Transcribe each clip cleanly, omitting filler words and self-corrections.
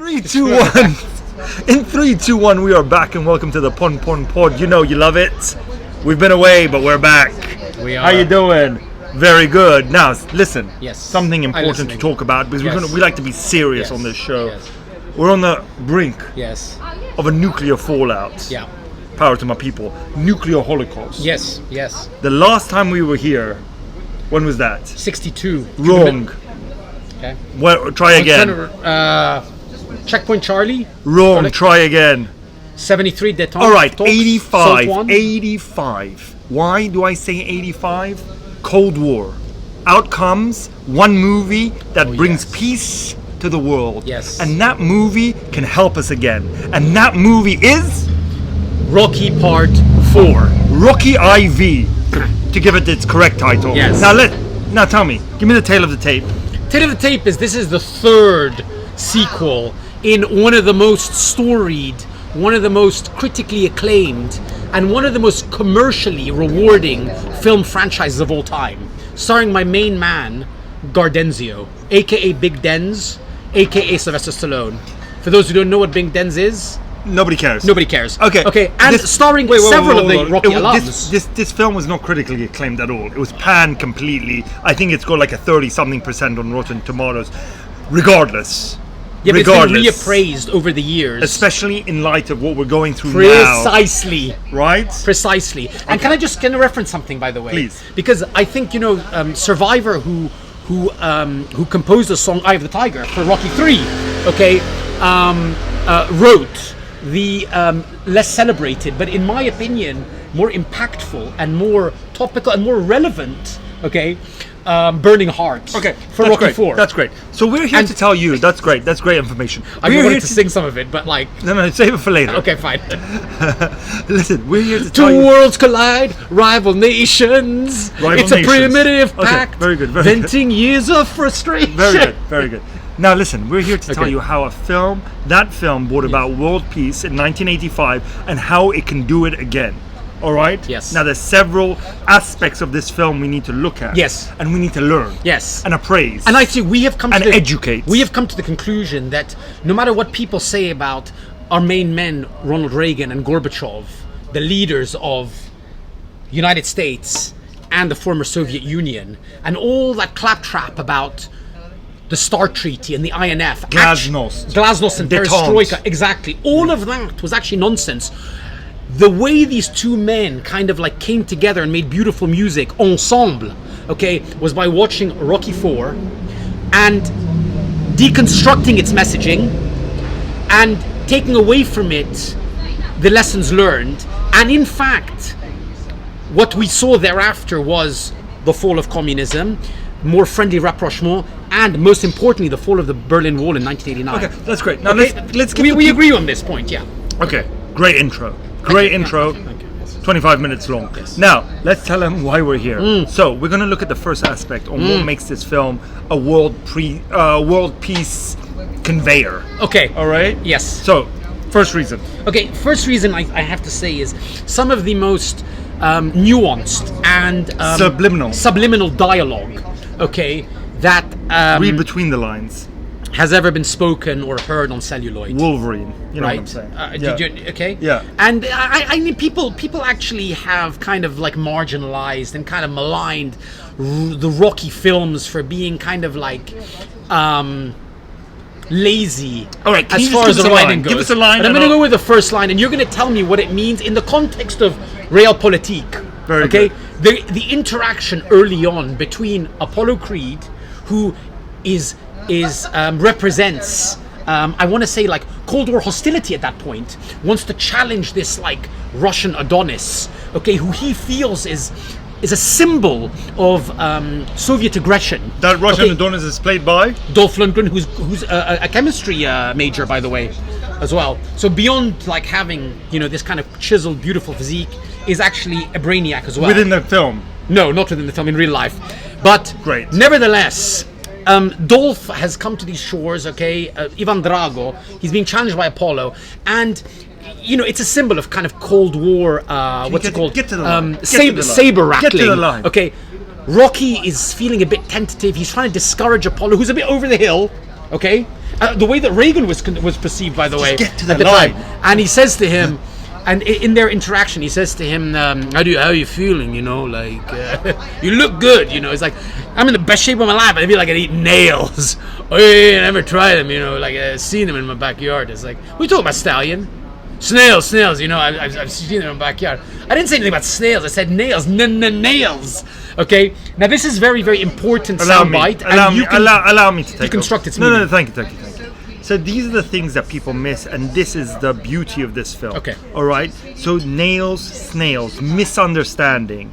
3, 2, 1. In 3, 2, 1, we are back and welcome to the Pon Pod. You know you love it. We've been away, but we're back. We are. How you doing? Very good. Now, listen. Yes. Something important to talk about because we like to be serious on this show. Yes. We're on the brink Yes. of a nuclear fallout. Yeah. Power to my people. Nuclear holocaust. Yes. Yes. The last time we were here, when was that? 62. Wrong. Okay. Well, try again. Checkpoint Charlie. Wrong. Try again. 73 Detente. All right. 85. 85. Why do I say 85? Cold War. Out comes one movie that brings peace to the world. Yes. And that movie can help us again. And that movie is Rocky Part 4. Rocky IV, to give it its correct title. Yes. Now tell me, give me the tail of the tape. Tale of the Tape this is the third sequel in one of the most storied, one of the most critically acclaimed, and one of the most commercially rewarding film franchises of all time. Starring my main man, Gardenzio, aka Big Denz, aka Sylvester Stallone. For those who don't know what Big Denz is, Nobody cares. nobody cares. Okay. And starring several of the Rocky alums. This film was not critically acclaimed at all. It was panned completely. I think it's got like a 30-something% on Rotten Tomatoes. Regardless. Yeah, but it's been reappraised over the years. Especially in light of what we're going through Precisely. now. Right? Precisely. And can I reference something, by the way? Please. Because I think, Survivor, who composed the song "Eye of the Tiger" for Rocky 3, wrote the less celebrated, but in my opinion, more impactful and more topical and more relevant, Burning Heart. For Rocky 4. That's great. So we're here to tell you. That's great. That's great information. I wanted to sing some of it, but No, save it for later. Okay, fine. Listen, we're here to tell you. Two worlds collide, rival nations. It's a primitive pact. Very good. Venting years of frustration. Very good. Now listen, we're here to tell you how that film brought about world peace in 1985 and how it can do it again. All right? Yes. Now there's several aspects of this film we need to look at. Yes. And we need to learn. Yes. And appraise. And actually we have come to educate. We have come to the conclusion that no matter what people say about our main men, Ronald Reagan and Gorbachev, the leaders of the United States and the former Soviet Union, and all that claptrap about the START Treaty and the INF. Glasnost and Perestroika. Exactly. All of that was actually nonsense. The way these two men kind of came together and made beautiful music ensemble, was by watching Rocky 4 and deconstructing its messaging and taking away from it the lessons learned. And in fact, what we saw thereafter was the fall of communism, more friendly rapprochement, and most importantly, the fall of the Berlin Wall in 1989. Okay, that's great. Now let's get we agree on this point, yeah. Okay, great intro. Great intro. 25 minutes long. Yes. Now, let's tell them why we're here. So, we're going to look at the first aspect on what makes this film a world peace conveyor. Okay. All right? Yes. So, first reason. Okay, first reason I have to say is some of the most nuanced and subliminal dialogue, that read between the lines. Has ever been spoken or heard on celluloid. Wolverine, you know right? what I'm saying. Okay. Yeah. And I mean, people actually have kind of marginalized and kind of maligned the Rocky films for being kind of lazy. All right. As far as the writing goes. Give us a line. But I'm going to go with the first line, and you're going to tell me what it means in the context of realpolitik. Very good. The interaction early on between Apollo Creed, who represents I want to say Cold War hostility at that point, wants to challenge this Russian Adonis, who he feels is a symbol of Soviet aggression. That Russian Adonis is played by Dolph Lundgren, who's a chemistry major, by the way, as well. So beyond having this kind of chiseled, beautiful physique, is actually a brainiac as well. Within the film? No, not within the film, in real life. But great. Nevertheless, Dolph has come to these shores, Ivan Drago, he's being challenged by Apollo, and it's a symbol of kind of Cold War, saber rattling. Get to the line. Okay, Rocky is feeling a bit tentative, he's trying to discourage Apollo, who's a bit over the hill, The way that Reagan was perceived, by the way, get to the at the line. time, and he says to him, and in their interaction, he says to him, how are you feeling? You know, like you look good. You know, it's like I'm in the best shape of my life. I feel like I eat nails. Oh, yeah, I never tried them. You know, like I've seen them in my backyard. It's like we talk about stallion. Snails, you know, I've seen them in my backyard. I didn't say anything about snails, I said nails, nails. Okay, now this is very, very important soundbite. Allow me to take deconstruct its meaning. meaning. No, thank you. So these are the things that people miss, and this is the beauty of this film. Okay. All right. So nails, snails, misunderstanding.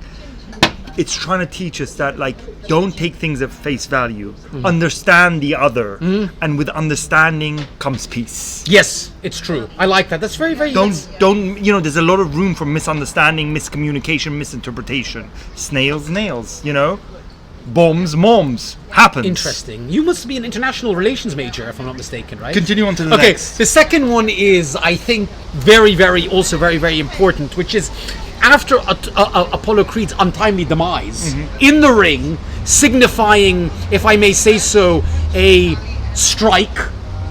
It's trying to teach us that, like, don't take things at face value. Understand the other, and with understanding comes peace. Yes, it's true. I like that. That's very, very. Don't. You know, there's a lot of room for misunderstanding, miscommunication, misinterpretation. Snails, nails. You know, bombs, moms. Happens. Interesting. You must be an international relations major, if I'm not mistaken, right? Continue on to the next. Okay. The second one is, I think, very, very, also very, very important, which is, after Apollo Creed's untimely demise, in the ring, signifying, if I may say so, a strike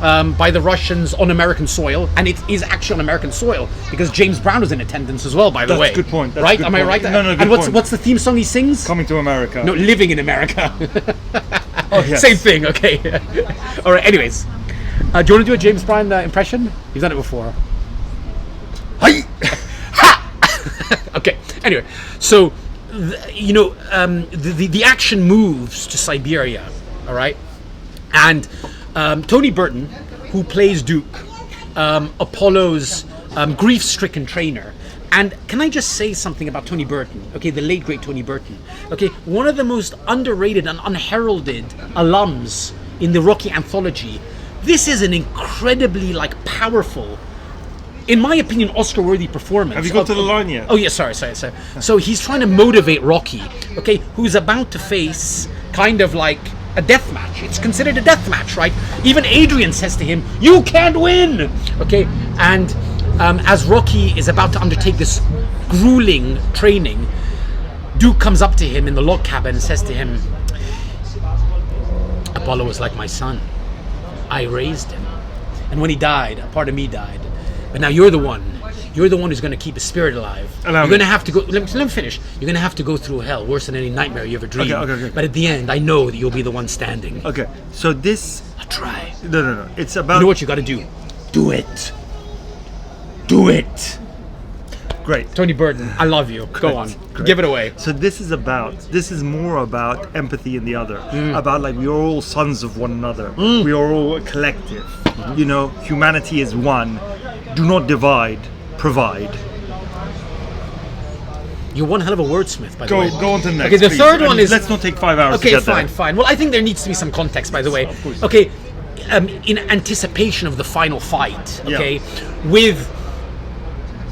by the Russians on American soil, and it is actually on American soil because James Brown was in attendance as well, by the way. That's a good point. Right? Am I right? No, good and point. what's the theme song he sings? Coming to America. No, Living in America. Oh, yes. Same thing. Okay. All right. Anyways, do you want to do a James Brown impression? You've done it before. Hi. Okay. Anyway, so the action moves to Siberia. All right, and Tony Burton, who plays Duke, Apollo's grief-stricken trainer. And can I just say something about Tony Burton? Okay, the late great Tony Burton. Okay, one of the most underrated and unheralded alums in the Rocky anthology. This is an incredibly powerful, in my opinion, Oscar-worthy performance. Have you got to the line yet? Oh yeah, sorry. So he's trying to motivate Rocky, okay, who's about to face kind of like a death match. It's considered a death match, right? Even Adrian says to him, "You can't win," okay? And as Rocky is about to undertake this grueling training, Duke comes up to him in the log cabin and says to him, "Apollo was like my son. I raised him, and when he died, a part of me died. But now you're the one who's going to keep his spirit alive. You're going to have to go. Let me finish. You're going to have to go through hell, worse than any nightmare you ever dreamed. Okay. But at the end, I know that you'll be the one standing." Okay. So this. I'll try. No. It's about. You know what you got to do? Do it. Do it. Great. Tony Burton, I love you. Go on. Great. Give it away. So this is more about empathy in the other. About we are all sons of one another. We are all a collective. You know, humanity is one. Do not divide, provide. You're one hell of a wordsmith, by the way. Go on to the next. Okay, the please. third one is. Let's not take 5 hours Okay, to get there. fine. Well, I think there needs to be some context, by the way. Of course. Okay, in anticipation of the final fight, okay, with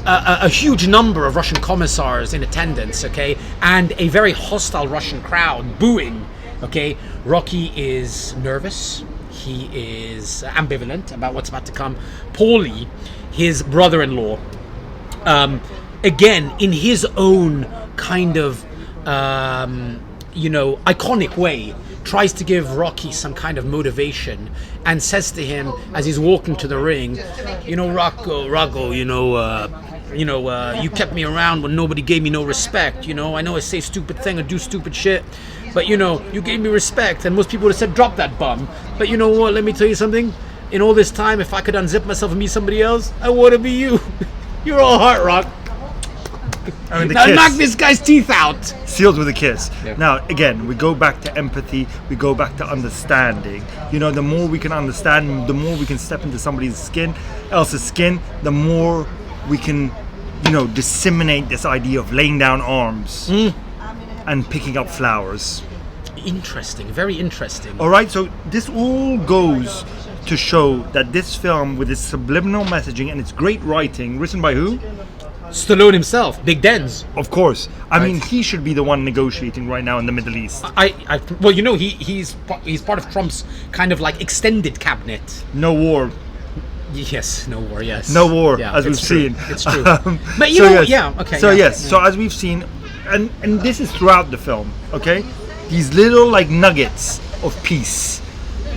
a huge number of Russian commissars in attendance, okay, and a very hostile Russian crowd booing, okay, Rocky is nervous. He is ambivalent about what's about to come. Paulie, his brother-in-law, again, in his own kind of, iconic way, tries to give Rocky some kind of motivation and says to him as he's walking to the ring, Rocco, you kept me around when nobody gave me no respect. I know I say stupid thing or do stupid shit, but you gave me respect, and most people would have said, drop that bum. But you know what, let me tell you something. In all this time, if I could unzip myself and be somebody else, I want to be you. You're all heart, Rock. I mean, now knock this guy's teeth out. Sealed with a kiss. Yeah. Now, again, we go back to empathy. We go back to understanding. The more we can understand, the more we can step into somebody's else's skin, the more we can, disseminate this idea of laying down arms and picking up flowers. Interesting. Very interesting. All right. So this all goes to show that this film, with its subliminal messaging and its great writing, written by who? Stallone himself, Big Denz. Of course. I mean, he should be the one negotiating right now in the Middle East. He's part of Trump's kind of extended cabinet. No war. Yes, no war. Yes. No war, yeah, as we've seen. It's true. But okay. So as we've seen, and this is throughout the film. Okay, these little nuggets of peace.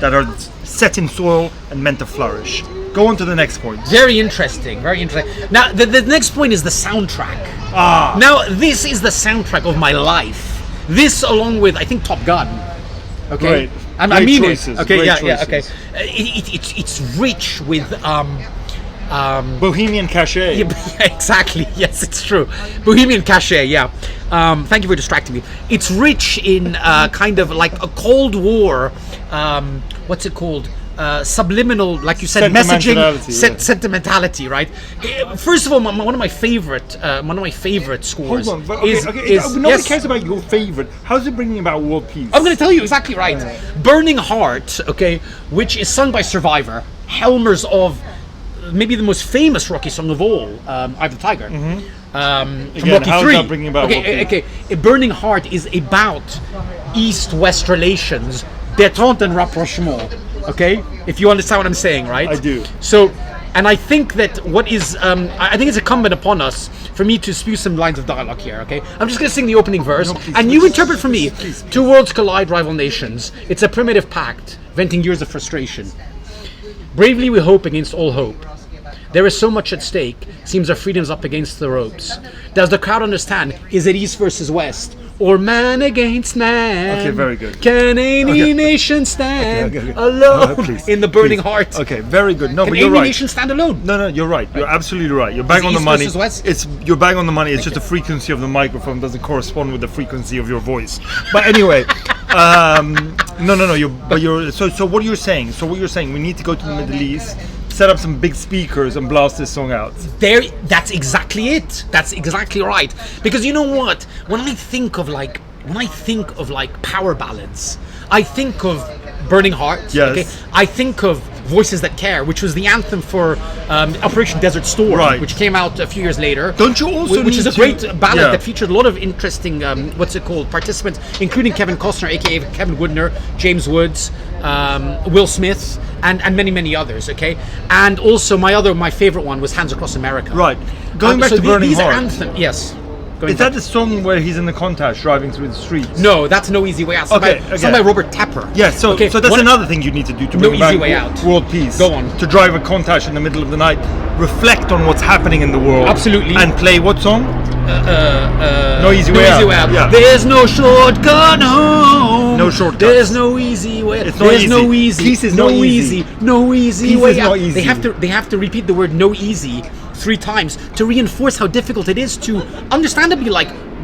that are set in soil and meant to flourish. Go on to the next point. Very interesting, very interesting. Now, the next point is the soundtrack. Now, this is the soundtrack of my life. This, along with, I think, Top Gun. Okay? Great. I Great mean choices. it. Okay, Great yeah, choices. okay. It's rich with... Bohemian cachet. Yeah, exactly. Yes, it's true. Bohemian cachet. Yeah. Thank you for distracting me. It's rich in kind of like a Cold War. What's it called? Subliminal, like you said, messaging, sentimentality. Right. First of all, one of my favorite scores. Hold on, but nobody cares about your favorite. How's it bringing about world peace? I'm going to tell you exactly right. Burning Heart. Okay, which is sung by Survivor, Helmers of. Maybe the most famous Rocky song of all, Eye of the Tiger, from Rocky how is 3. that bringing about okay. A Burning Heart is about East-West relations, détente and rapprochement. Okay, if you understand what I'm saying, right? I do. So, and I think that what is, I think it's incumbent upon us for me to spew some lines of dialogue here. Okay, I'm just going to sing the opening verse, and you interpret for me. Please. Two worlds collide, rival nations. It's a primitive pact, venting years of frustration. Bravely we hope against all hope. There is so much at stake, seems our freedom's up against the ropes. Does the crowd understand? Is it East versus West? Or man against man? Okay, very good. Can any nation stand alone in the burning heart? Okay, very good. No, Can but you're any right. nation stand alone? No, you're right. You're absolutely right. You're bang Is it on the East money. versus West? You're bang on the money. It's just the frequency of the microphone doesn't correspond with the frequency of your voice. But anyway, no. So what you're saying? So what you're saying? We need to go to the Middle East, set up some big speakers, and blast this song out. That's exactly it. That's exactly right. Because you know what? When I think of like power ballads, I think of Burning Heart. Yes. Okay. I think of Voices That Care, which was the anthem for Operation Desert Storm, Right. which came out a few years later. Don't you also which need is a to- great ballad Yeah. that featured a lot of interesting participants, including Kevin Costner, aka Kevin Woodner, James Woods, Will Smith, and many others. Okay, and also my favorite one was Hands Across America. Right. Going back so to Burning these Heart. are anthem. Yes. Going Is back. that the song where he's in the Montage driving through the streets? No, that's No Easy Way Out. Sung Okay, by okay. Robert Tapper. Yeah, so Okay, that's one- another thing you need to do to No bring easy back way out. world peace. Go on. To drive a Montage in the middle of the night, reflect on what's happening in the world. Absolutely. And play what song? No Easy No Way easy Out. way out. Yeah. There's no shortcut home. No shortcuts. There's no easy way. It's not There's easy. no easy. Peace is no not easy. No easy Peace way is out. not easy. They have to repeat the word no easy 3 times to reinforce how difficult it is to understandably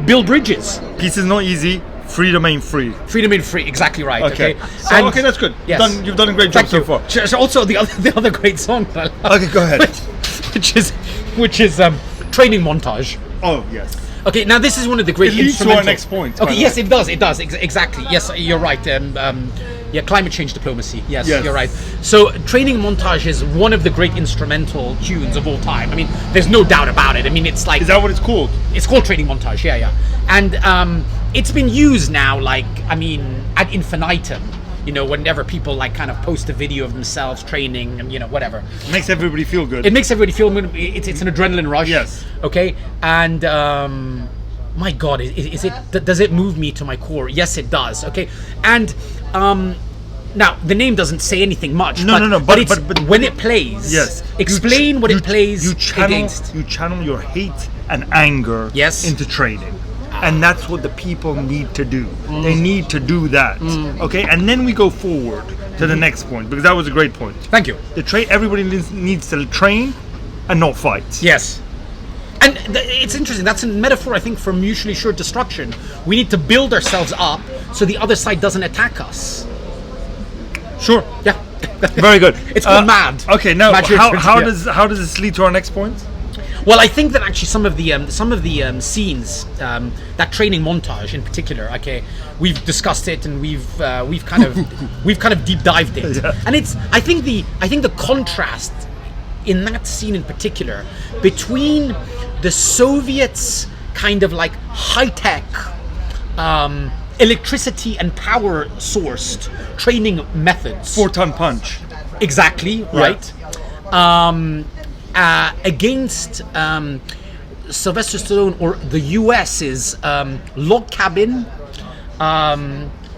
build bridges. Peace is not easy. Freedom ain't free. Freedom and free. Exactly right. Okay. So, okay, that's good. Yes. You've done a great job Thank so you. far. So also the other great song that I love, Okay, go ahead. which is Training Montage. Oh, yes. Okay, now this is one of the great It leads to our instrumental- next point, by Okay, the yes, way. it does. Exactly. Yes, you're right. Yeah, climate change diplomacy. Yes, Yes. you're right. So, Training Montage is one of the great instrumental tunes of all time. I mean, there's no doubt about it. I mean, it's like Is that what it's called? it's called Training Montage. Yeah. And it's been used now, ad infinitum. You know, whenever people kind of post a video of themselves training and whatever. It makes everybody feel good. It makes everybody feel it's an adrenaline rush. Yes. Okay. And my God, does it move me to my core? Yes, it does. Okay. And now the name doesn't say anything much. No. But But when it plays, Yes. Explain what it plays against. You channel your hate and anger Yes. into training. And that's what the people need to do. They need to do that. Okay? And then we go forward to the next point, because that was a great point. Thank you. Everybody needs to train and not fight. Yes. And it's interesting. That's a metaphor, I think, for mutually assured destruction. We need to build ourselves up so the other side doesn't attack us. Sure. Yeah. Very good. It's called MAD. Okay, now Mad how Church, yeah. does this lead to our next point? Well, I think that actually some of the scenes, that training montage in particular, okay, we've discussed it and we've kind of deep dived it, Yeah. and I think the contrast in that scene in particular between the Soviets' kind of high tech electricity and power sourced training methods. 4-ton punch. Exactly, right. Against Sylvester Stallone or the US's log cabin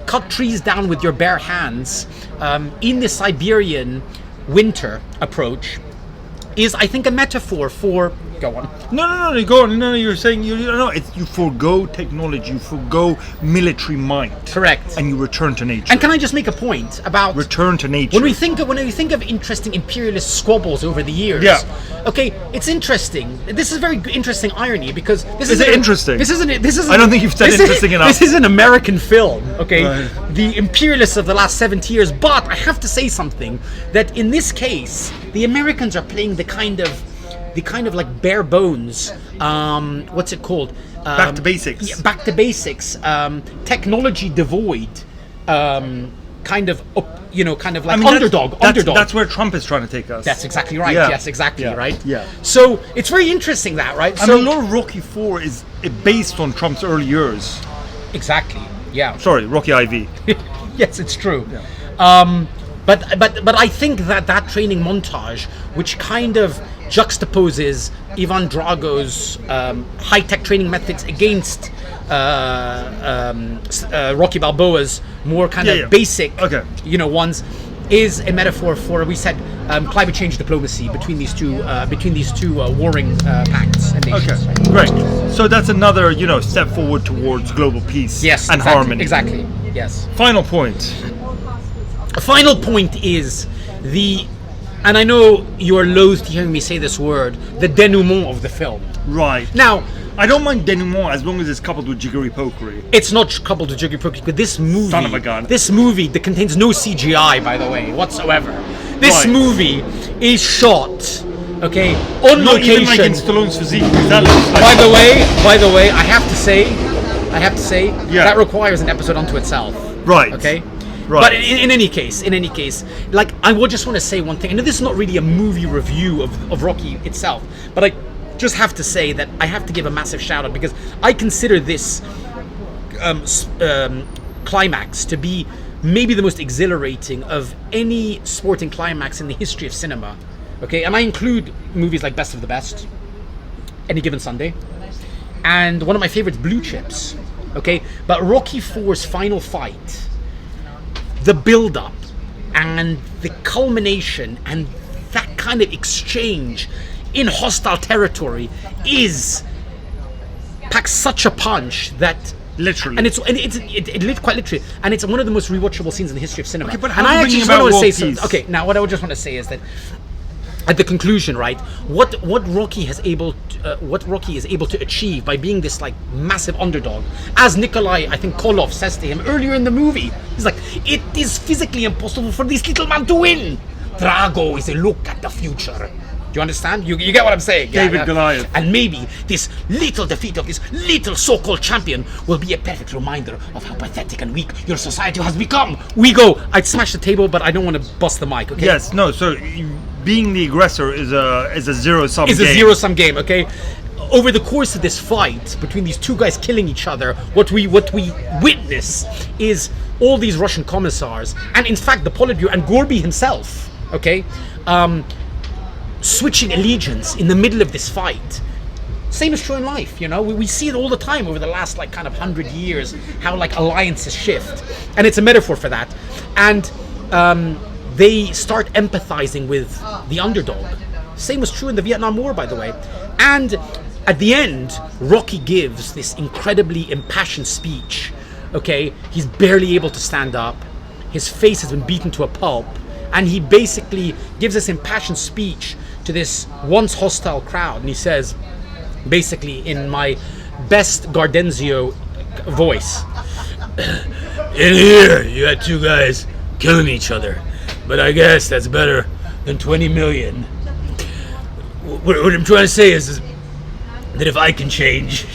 cut trees down with your bare hands in the Siberian winter approach is, I think, a metaphor for... Go on. No, go on. No, you're saying you forgo technology, you forgo military might. Correct. And you return to nature. And can I just make a point about return to nature? When we think of interesting imperialist squabbles over the years, okay, it's interesting. This is very interesting irony because this is interesting. This isn't. I don't think you've said interesting enough. This is an American film, okay? Right. The imperialists of the last 70 years. But I have to say something that in this case, the Americans are playing the kind of like bare bones, what's it called? Back to basics. Yeah, back to basics. Technology devoid, kind of like underdog. That's where Trump is trying to take us. That's exactly right. Yeah. Yes, exactly right. Yeah. So it's very interesting that, right? I mean, a lot of Rocky 4 is based on Trump's early years. Exactly. Yeah. Sorry, Rocky IV. Yes, it's true. Yeah. But I think that training montage, which kind of juxtaposes Ivan Drago's high-tech training methods against Rocky Balboa's more kind of basic, ones, is a metaphor for, we said, climate change diplomacy between these two warring pacts and nations. Okay, great. So that's another step forward towards global peace and harmony. Exactly. Yes. Final point. A final point is and I know you are loath to hearing me say this word, the denouement of the film. Right. Now, I don't mind denouement as long as it's coupled with jiggery pokery. It's not coupled with jiggery pokery, but this movie... Son of a gun. This movie that contains no CGI, by the way, whatsoever. This movie is shot, okay, on not location. Even like in Stallone's physique. That looks like by the way, I have to say, that requires an episode unto itself. Right. Okay? Right. But in any case, like, I would just want to say one thing. I know this is not really a movie review of Rocky itself, but I just have to say that I have to give a massive shout out because I consider this climax to be maybe the most exhilarating of any sporting climax in the history of cinema. Okay, and I include movies like Best of the Best, Any Given Sunday, and one of my favorites, Blue Chips. Okay, but Rocky IV's final fight, the build-up and the culmination and that kind of exchange in hostile territory packs such a punch that literally, and it's quite literally, and it's one of the most rewatchable scenes in the history of cinema. Okay, but and I actually just want to say something. Okay, now what I would just want to say is that at the conclusion, right, what Rocky is able to achieve by being this like massive underdog, as Nikolai, I think Koloff says to him earlier in the movie, he's like, it is physically impossible for this little man to win. Drago is a look at the future. Do you understand? You get what I'm saying? David Goliath. And maybe this little defeat of this little so-called champion will be a perfect reminder of how pathetic and weak your society has become. We go. I'd smash the table, but I don't want to bust the mic, okay? Yes, no, so being the aggressor is a zero-sum game. It's a zero-sum game, okay? Over the course of this fight between these two guys killing each other, what we witness is all these Russian commissars, and in fact the Politburo and Gorby himself, okay, switching allegiance in the middle of this fight. Same is true in life, we see it all the time over the last like kind of 100 years, how like alliances shift, and it's a metaphor for that. And they start empathizing with the underdog. Same was true in the Vietnam War, by the way. And at the end, Rocky gives this incredibly impassioned speech. Okay, he's barely able to stand up, his face has been beaten to a pulp, and he basically gives this impassioned speech to this once hostile crowd, and he says, basically in my best Gardenzio voice, in here you had two guys killing each other, but I guess that's better than 20 million. What I'm trying to say is that if I can change,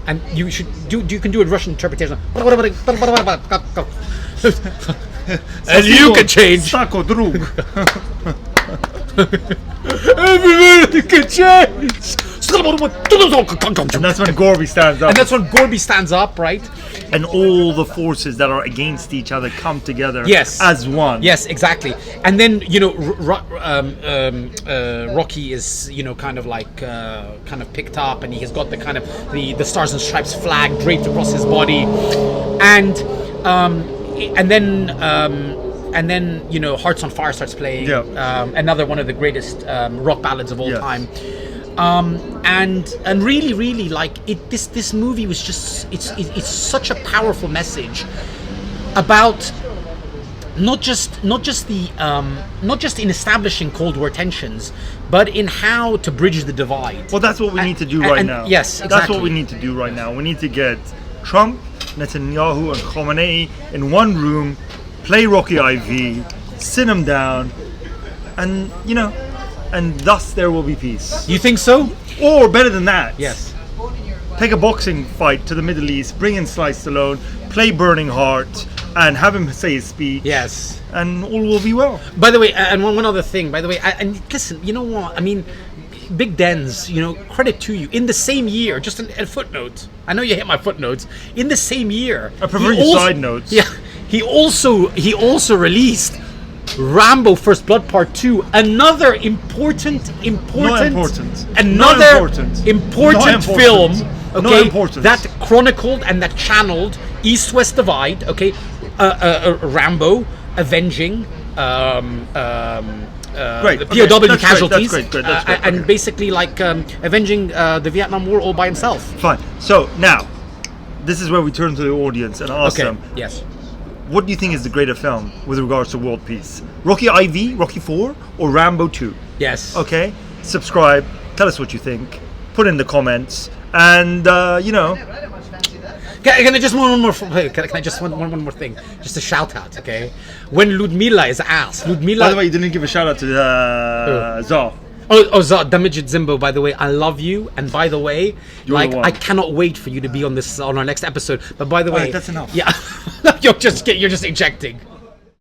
and you can do a Russian interpretation, and you can change. Everybody can change. And that's when Gorby stands up. And that's when Gorby stands up, right? And all the forces that are against each other come together as one. Yes, exactly. And then, Rocky is, kind of picked up, and he has got the kind of the Stars and Stripes flag draped across his body. And and then you know, Hearts on Fire starts playing. Another one of the greatest rock ballads of all time. And really like this movie was just it's such a powerful message about not just in establishing Cold War tensions, but in how to bridge the divide. Well, that's what we need to do right now. Yes, exactly. That's what we need to do right now. We need to get Trump, Netanyahu, and Khamenei in one room, play Rocky IV, sit them down, and you know, and thus there will be peace. You think so? Or better than that. Yes. Take a boxing fight to the Middle East, bring in Stallone, play Burning Heart, and have him say his speech. Yes. And all will be well. By the way, and one other thing, by the way, and listen, you know what? I mean, Big Denz, you know, credit to you. In the same year, just a footnote. I know you hit my footnotes. In the same year, I prefer your side notes. Yeah, he also released Rambo: First Blood Part 2, another important film, okay, that chronicled and that channeled East-West divide, okay, Rambo avenging great. POW casualties, That's great. and basically like avenging the Vietnam War all by himself. Fine. So now, this is where we turn to the audience and ask them. Yes. What do you think is the greater film with regards to world peace? Rocky IV, Rocky 4, or Rambo 2? Yes. Okay. Subscribe. Tell us what you think. Put in the comments. And, you know. Can I just one more? Can I just one more thing? Just a shout out, okay? When Ludmila is asked, By the way, you didn't give a shout out to Zah. Oh, Zah, Damaged Zimbo. By the way, I love you, and by the way, You're like the one. I cannot wait for you to be on our next episode. But by the way, that's enough. Yeah, you're just ejecting.